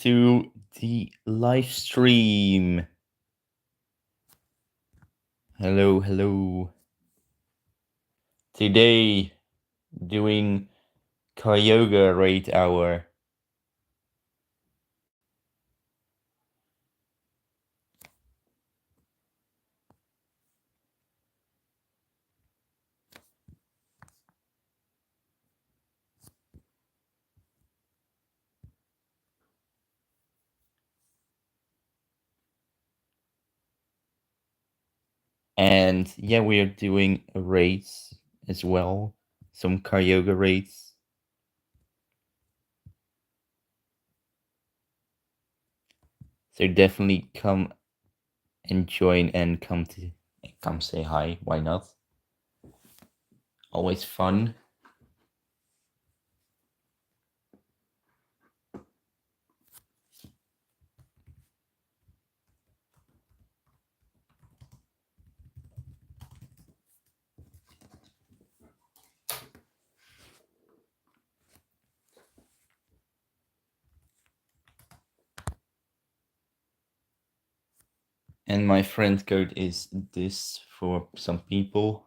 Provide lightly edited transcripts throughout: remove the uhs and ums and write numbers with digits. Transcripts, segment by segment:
to the live stream. Hello. Today, doing Kyogre raid hour. And yeah, we are doing raids as well. Some Kyogre raids. So definitely come and join and come say hi. Why not? Always fun. And my friend code is this for some people.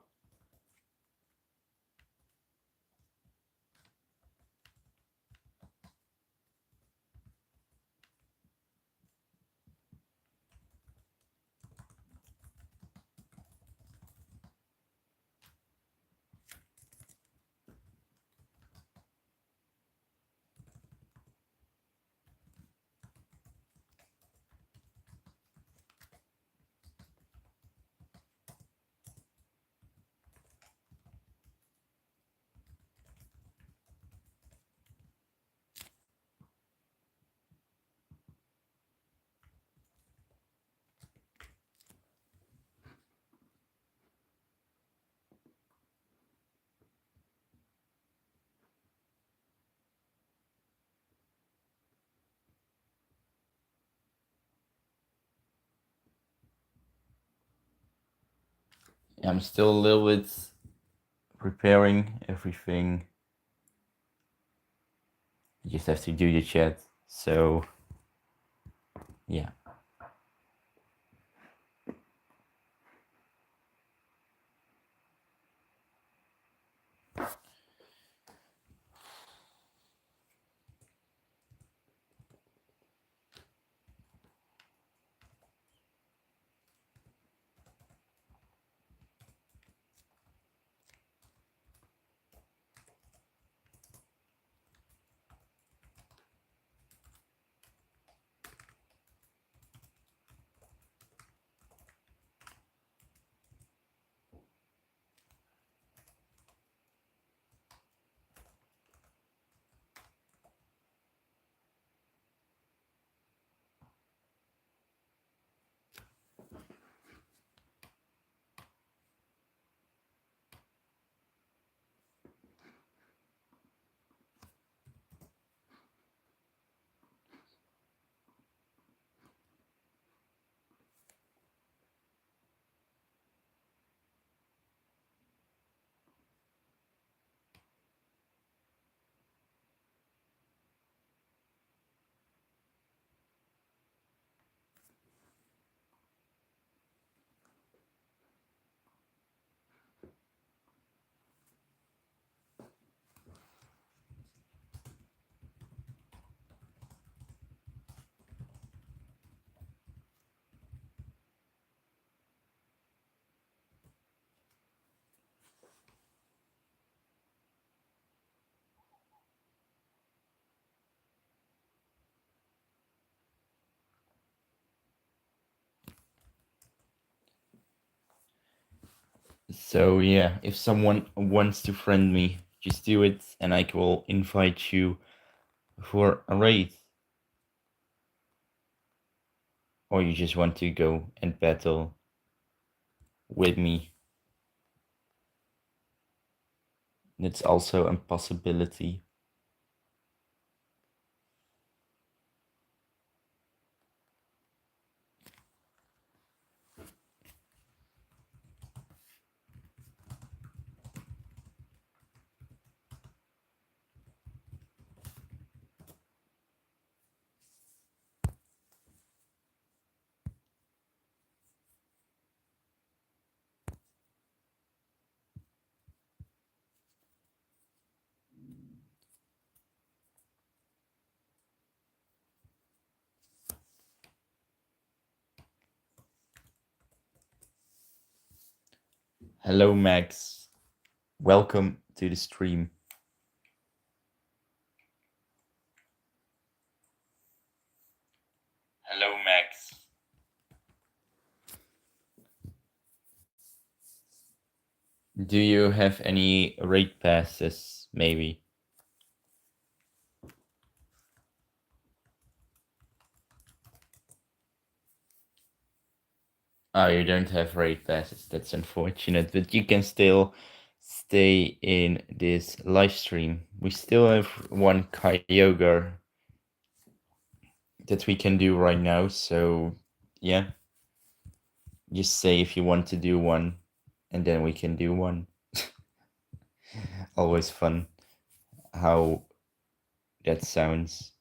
I'm still a little bit preparing everything. You just have to do the chat. So, yeah. So yeah, if someone wants to friend me, just do it and I will invite you for a raid. Or you just want to go and battle with me. That's also a possibility. Hello, Max. Welcome to the stream. Hello, Max. Do you have any raid passes, maybe? Oh, you don't have raid passes. That's unfortunate, but you can still stay in this live stream. We still have one Kyogre that we can do right now, so yeah. Just say if you want to do one, and then we can do one. Always fun how that sounds.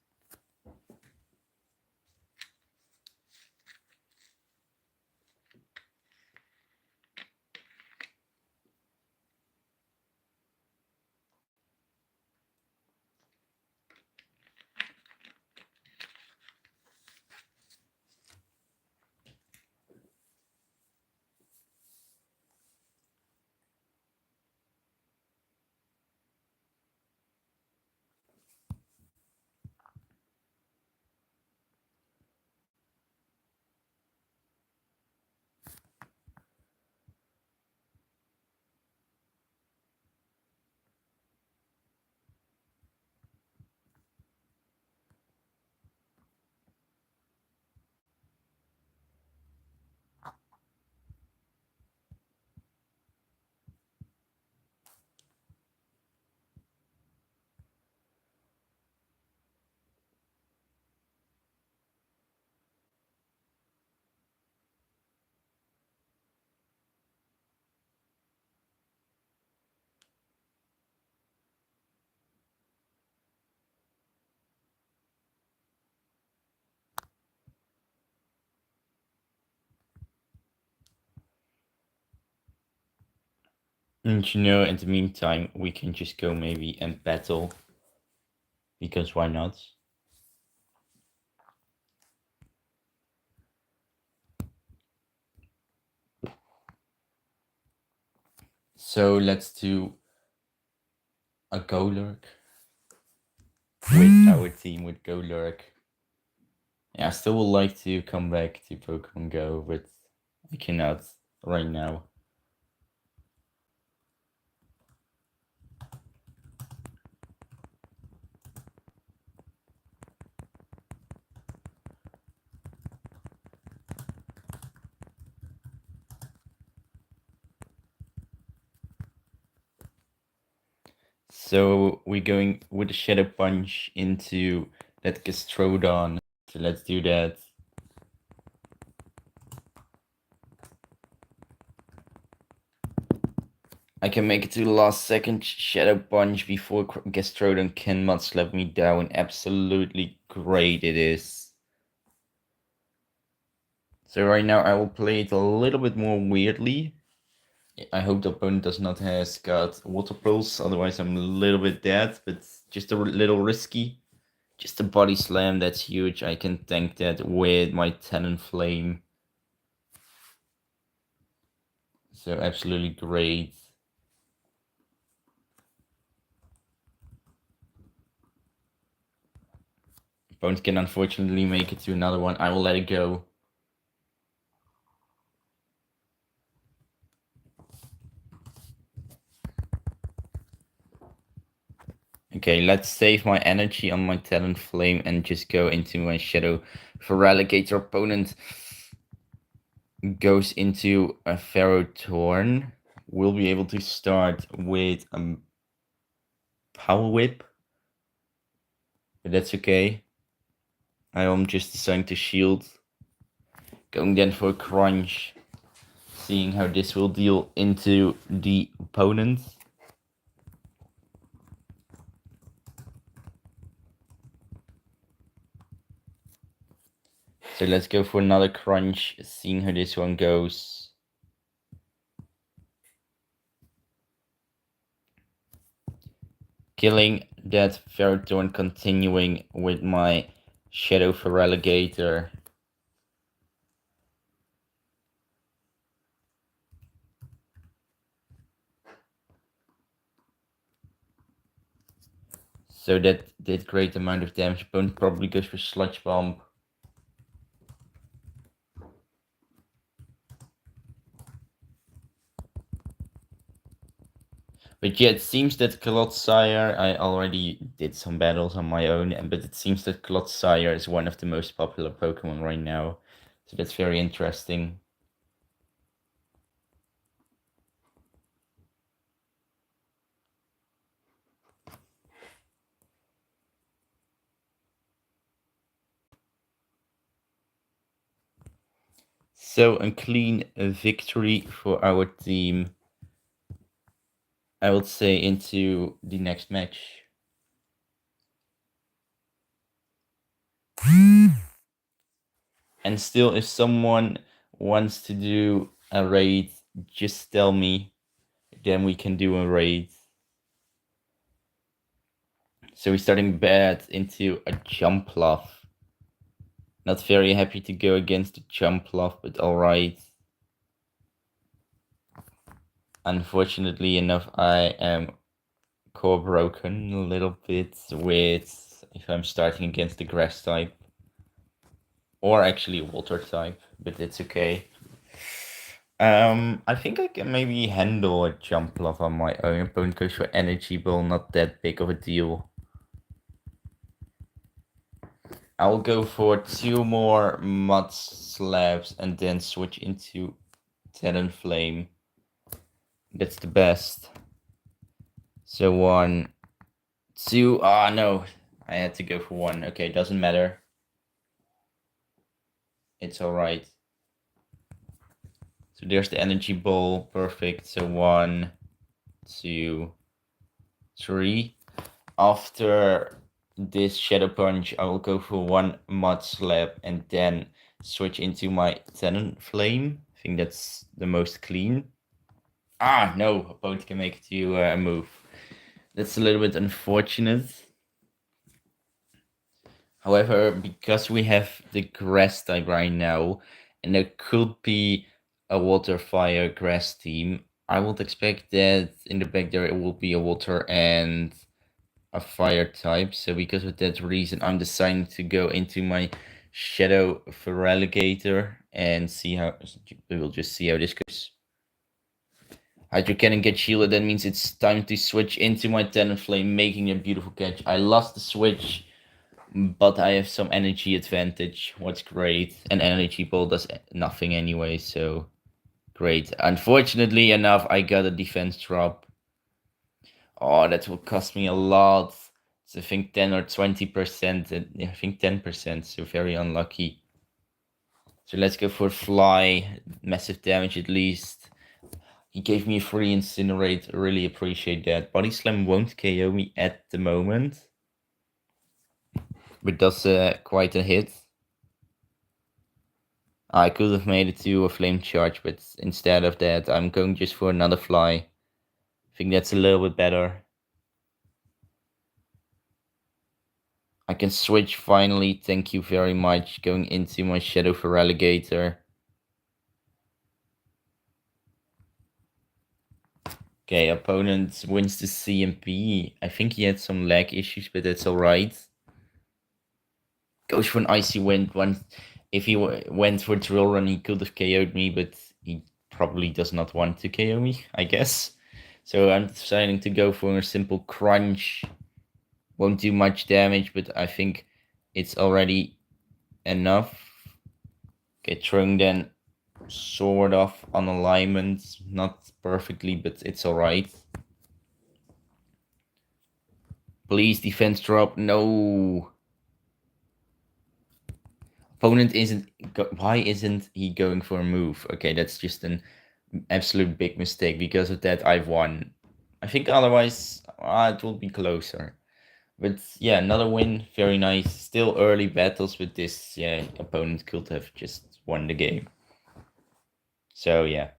And in the meantime, we can just go maybe and battle. Because why not? So let's do a Golurk with our team with Golurk. Yeah, I still would like to come back to Pokemon Go, but I cannot right now. So we're going with the Shadow Punch into that Gastrodon. So let's do that. I can make it to the last second Shadow Punch before Gastrodon can mudslap me down. Absolutely great it is. So right now I will play it a little bit more weirdly. I hope the opponent does not has got Water Pulse, otherwise I'm a little bit dead, but just a little risky. Just a body slam, that's huge. I can tank that with my Talonflame. So absolutely great. Opponent can unfortunately make it to another one. I will let it go. Okay, let's save my energy on my Talonflame and just go into my Shadow Feraligatr. Opponent goes into a Ferrothorn. We'll be able to start with a Power Whip, but that's okay. I am just deciding to shield. Going then for a Crunch, seeing how this will deal into the opponent. So let's go for another Crunch, seeing how this one goes. Killing that Ferrothorn, continuing with my Shadow Feraligatr. So that did great amount of damage. Opponent probably goes for Sludge Bomb. But yeah, it seems that Clodsire, I already did some battles on my own, but it seems that Clodsire is one of the most popular Pokemon right now. So that's very interesting. So a clean victory for our team, I would say, into the next match. And still, if someone wants to do a raid, just tell me, then we can do a raid. So we're starting bad into a Jumpluff. Not very happy to go against the Jumpluff, but alright. Unfortunately enough, I am core broken a little bit with if I'm starting against the grass type. Or actually water type, but it's okay. I think I can maybe handle a Jumpluff on my own. Opponent goes for Energy Ball, not that big of a deal. I'll go for 2 more Mud Slabs and then switch into Talonflame. That's the best. So 1, 2. Ah, no. I had to go for 1. Okay, doesn't matter. It's alright. So there's the Energy Ball. Perfect. So 1, 2, 3. After this Shadow Punch, I will go for 1 Mud Slab and then switch into my Talonflame. I think that's the most clean. Ah, no. Opponent can make it to a move. That's a little bit unfortunate. However, because we have the grass type right now, and there could be a water fire grass team, I would expect that in the back there it will be a water and a fire type. So because of that reason, I'm deciding to go into my Shadow Feraligatr and see how we will just see how this goes. Hydro Cannon gets shielded, that means it's time to switch into my Talonflame, making a beautiful catch. I lost the switch, but I have some energy advantage. What's great. And Energy Ball does nothing anyway, so great. Unfortunately enough, I got a defense drop. Oh, that will cost me a lot. So I think 10 or 20%. I think 10%, so very unlucky. So let's go for Fly. Massive damage at least. He gave me a free Incinerate. Really appreciate that. Body Slam won't KO me at the moment, but does quite a hit. I could have made it to a Flame Charge, but instead of that, I'm going just for another Fly. I think that's a little bit better. I can switch finally. Thank you very much. Going into my Shadow Feraligatr. Okay, opponent wins the CMP. I think he had some lag issues, but that's alright. Goes for an Icy Wind. If he went for Drill Run, he could have KO'd me, but he probably does not want to KO me, I guess. So I'm deciding to go for a simple Crunch. Won't do much damage, but I think it's already enough. Okay, throwing then sort of on alignment. Not perfectly, but it's alright. Please, defense drop. No. Opponent isn't. Why isn't he going for a move? Okay, that's just an absolute big mistake. Because of that, I've won. I think otherwise it will be closer. But yeah, another win. Very nice. Still early battles with this. Yeah, opponent could have just won the game. So yeah.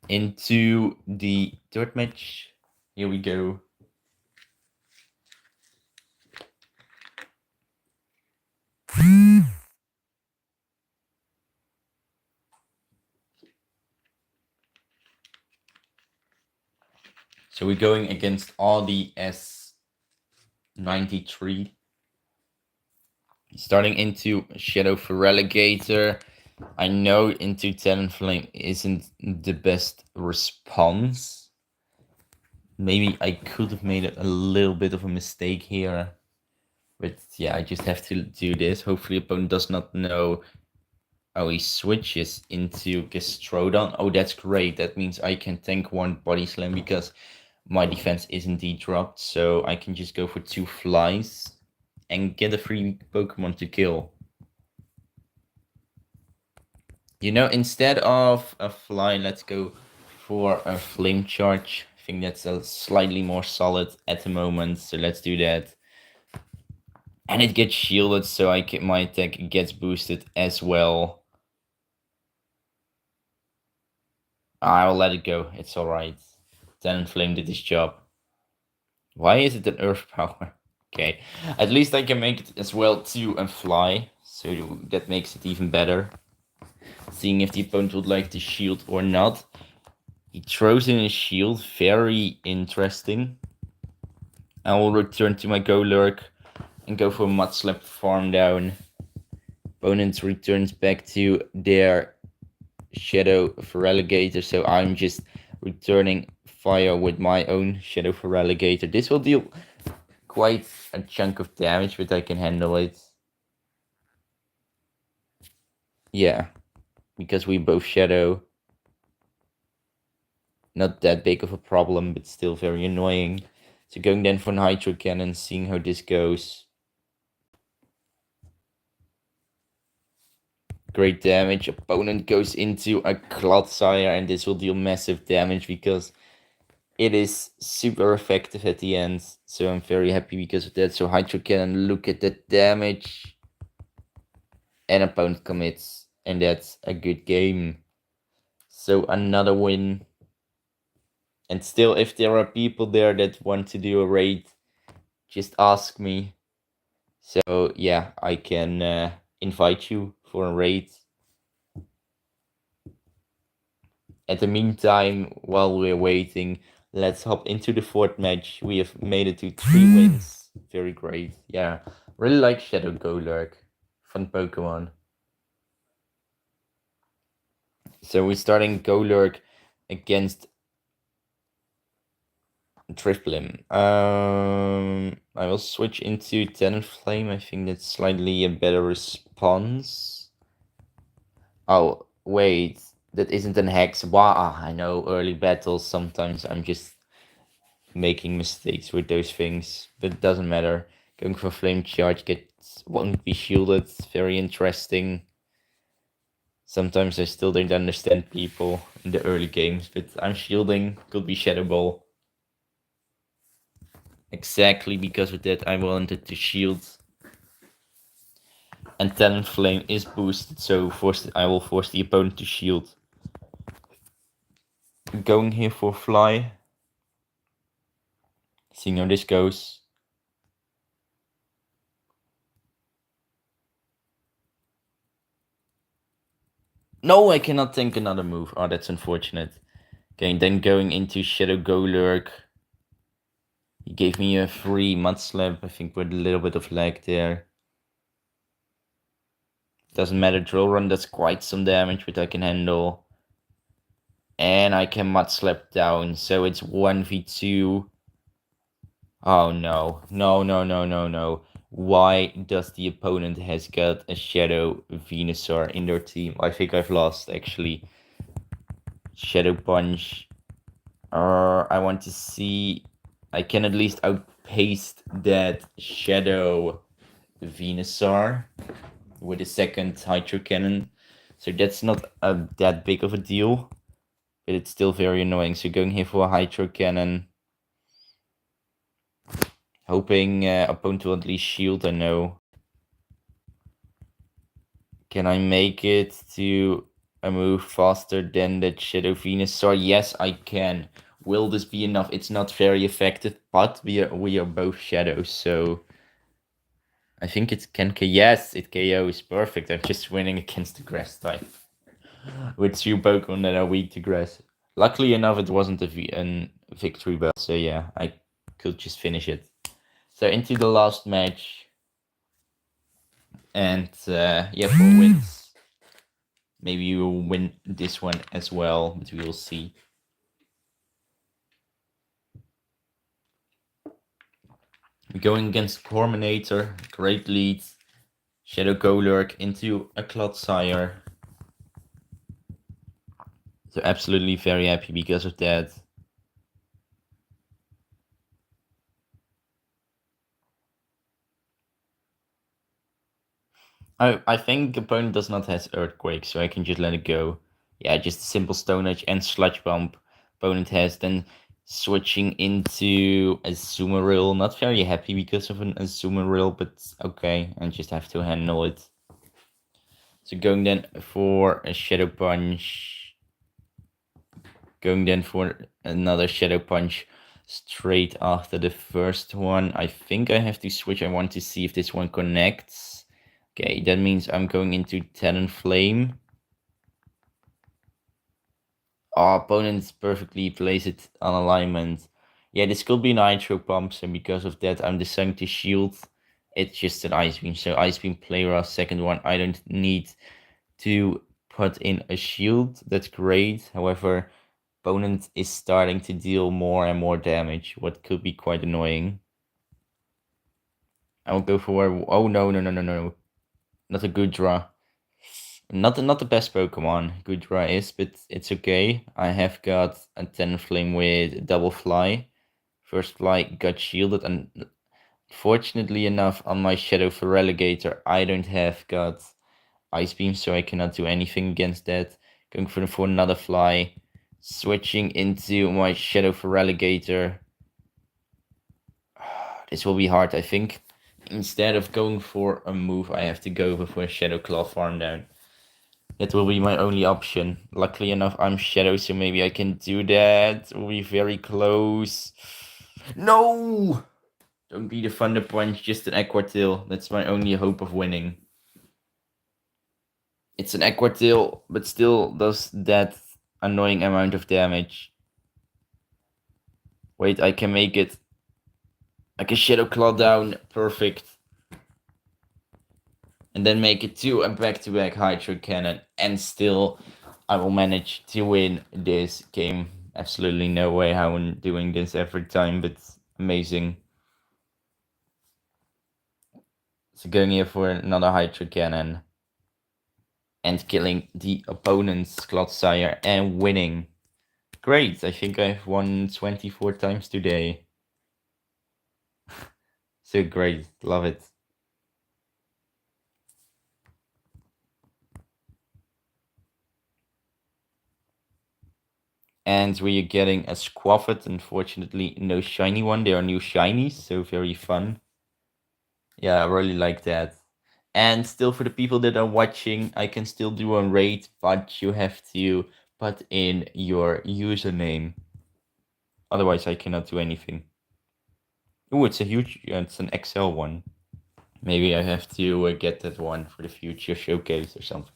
Into the third match. Here we go. So we're going against all the S93. Starting into Shadow Feraligatr. I know into Talonflame isn't the best response. Maybe I could have made a little bit of a mistake here. But yeah, I just have to do this. Hopefully opponent does not know. Oh, he switches into Gastrodon. Oh, that's great. That means I can tank one Body Slam because my defense is indeed dropped. So I can just go for 2 flies and get a free Pokemon to kill. You know, instead of a fly, let's go for a Flame Charge. I think that's a slightly more solid at the moment. So let's do that. And it gets shielded, so my attack gets boosted as well. I'll let it go. It's alright. Talonflame did his job. Why is it an Earth power? Okay. At least I can make it as well to a fly. So that makes it even better. Seeing if the opponent would like to shield or not. He throws in a shield. Very interesting. I will return to my Golurk and go for a Mudslap farm down. Opponent returns back to their Shadow Feraligatr, so I'm just returning fire with my own Shadow Feraligatr. This will deal quite a chunk of damage, but I can handle it. Yeah, because we both Shadow. Not that big of a problem, but still very annoying. So going then for an Hydro Cannon, seeing how this goes. Great damage. Opponent goes into a Clodsire, and this will deal massive damage because it is super effective at the end. So I'm very happy because of that. So Hydro Cannon, look at that damage. And opponent commits. And that's a good game. So another win. And still, if there are people there that want to do a raid, just ask me. So yeah, I can invite you for a raid. At the meantime, while we're waiting, let's hop into the 4th match. We have made it to 3 wins. Very great. Yeah, really like Shadow Golurk. Fun Pokemon. So we're starting Golurk against Drifblim. I will switch into Talonflame. I think that's slightly a better response. Oh, wait. That isn't an Hex. Wow, I know early battles. Sometimes I'm just making mistakes with those things, but it doesn't matter. Going for Flame Charge won't be shielded. Very interesting. Sometimes I still don't understand people in the early games, but I'm shielding. Could be Shadow Ball. Exactly because of that I wanted to shield. And Talonflame is boosted, so I will force the opponent to shield. Going here for Fly. Seeing how this goes. No, I cannot think another move. Oh, that's unfortunate. Okay, then going into Shadow Golurk. He gave me a free Mudslap, I think with a little bit of lag there. Doesn't matter, Drill Run does quite some damage, but I can handle. And I can Mudslap down, so it's 1v2. Oh no, no. Why does the opponent has got a Shadow Venusaur in their team? I think I've lost, actually. Shadow Punch. I want to see... I can at least outpace that Shadow Venusaur with a second Hydro Cannon. So that's not that big of a deal. But it's still very annoying. So going here for a Hydro Cannon. Hoping opponent will at least shield, I know. Can I make it to a move faster than that Shadow Venusaur? Yes, I can. Will this be enough? It's not very effective, but we are both shadows, so I think it can KO. Yes, it KOs. Perfect. I'm just winning against the grass type with 2 Pokemon that are weak to grass. Luckily enough, it wasn't an victory bell, so yeah, I could just finish it. So into the last match, and yeah, 4 wins. Maybe you will win this one as well, but we will see. We're going against Corminator, great lead. Shadow Golurk into a Clodsire. So absolutely very happy because of that. I think opponent does not have Earthquake, so I can just let it go. Yeah, just a simple Stone Edge and Sludge Bomb. Opponent has then switching into a Azumarill. Not very happy because of an Azumarill, but okay, I just have to handle it. So going then for a Shadow Punch. Going then for another Shadow Punch straight after the first one. I think I have to switch. I want to see if this one connects. Okay, that means I'm going into Talonflame. Our opponent perfectly plays it on alignment. Yeah, this could be an Nitro Pumps, and because of that, I'm deciding to shield. It's just an Ice Beam, so Ice Beam player our second one. I don't need to put in a shield. That's great. However, opponent is starting to deal more and more damage, what could be quite annoying. I will go for... Oh, no, no, no, no, no. Not a good draw. Not the best Pokemon good draw is, but it's okay. I have got a Talonflame with double fly. First fly got shielded, and fortunately enough on my Shadow for Relegator I don't have got Ice Beam, so I cannot do anything against that. Going for another fly. Switching into my Shadow for Relegator. This will be hard, I think. Instead of going for a move, I have to go for a Shadow Claw farm down. That will be my only option. Luckily enough, I'm Shadow, so maybe I can do that. We'll be very close. No! Don't be the Thunder Punch, just an Aquatail. That's my only hope of winning. It's an Aquatail, but still does that annoying amount of damage. Wait, I can make it. I can Shadow Claw down. Perfect. And then make it to a back-to-back Hydro Cannon. And still, I will manage to win this game. Absolutely no way how I'm doing this every time, but amazing. So going here for another Hydro Cannon. And killing the opponent's Clodsire and winning. Great, I think I've won 24 times today. So great, love it. And we are getting a Squaffet, unfortunately no shiny one. There are new shinies, so very fun. Yeah, I really like that. And still for the people that are watching, I can still do a raid, but you have to put in your username. Otherwise I cannot do anything. Oh, it's a huge, it's an XL one. Maybe I have to get that one for the future showcase or something.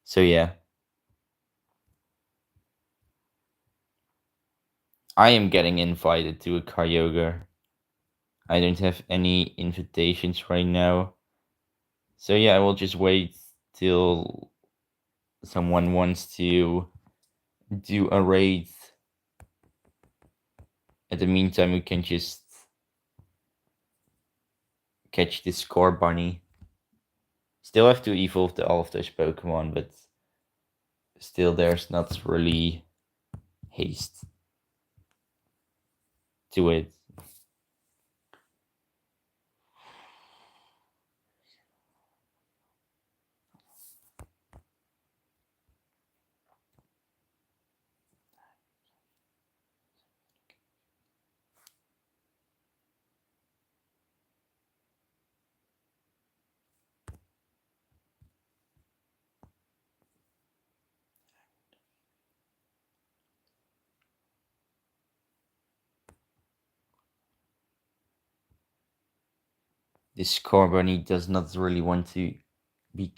So yeah. I am getting invited to a Kyogre. I don't have any invitations right now. So yeah, I will just wait till someone wants to do a raid. In the meantime, we can just catch this Score Bunny. Still have to evolve all of those Pokemon, but still there's not really haste to it. This Score Bunny does not really want to be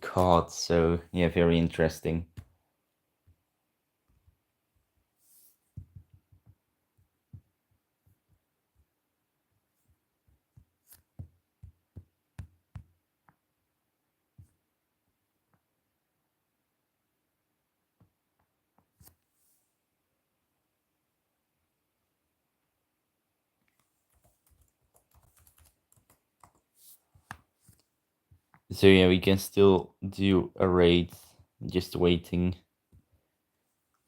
caught, so yeah, very interesting. So yeah, we can still do a raid, just waiting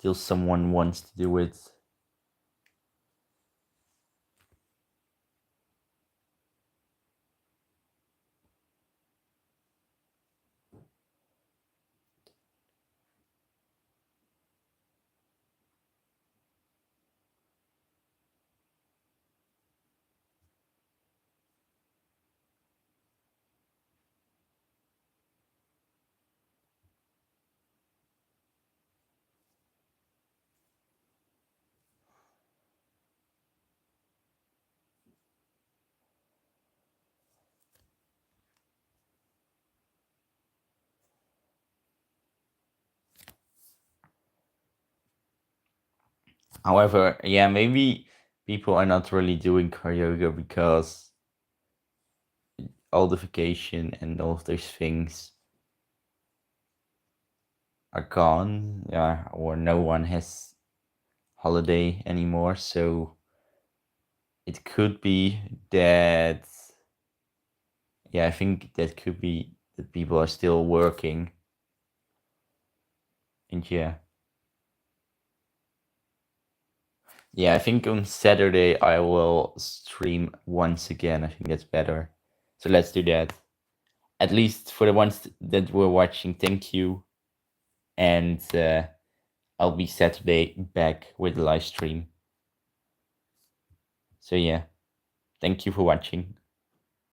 till someone wants to do it. However, yeah, maybe people are not really doing Kyogre because all the vacation and all of those things are gone, yeah, or no one has holiday anymore. So it could be that, yeah, I think that could be that people are still working. And yeah, I think on Saturday I will stream once again. I think that's better. So let's do that. At least for the ones that were watching, thank you. And I'll be Saturday back with the live stream. So yeah, thank you for watching.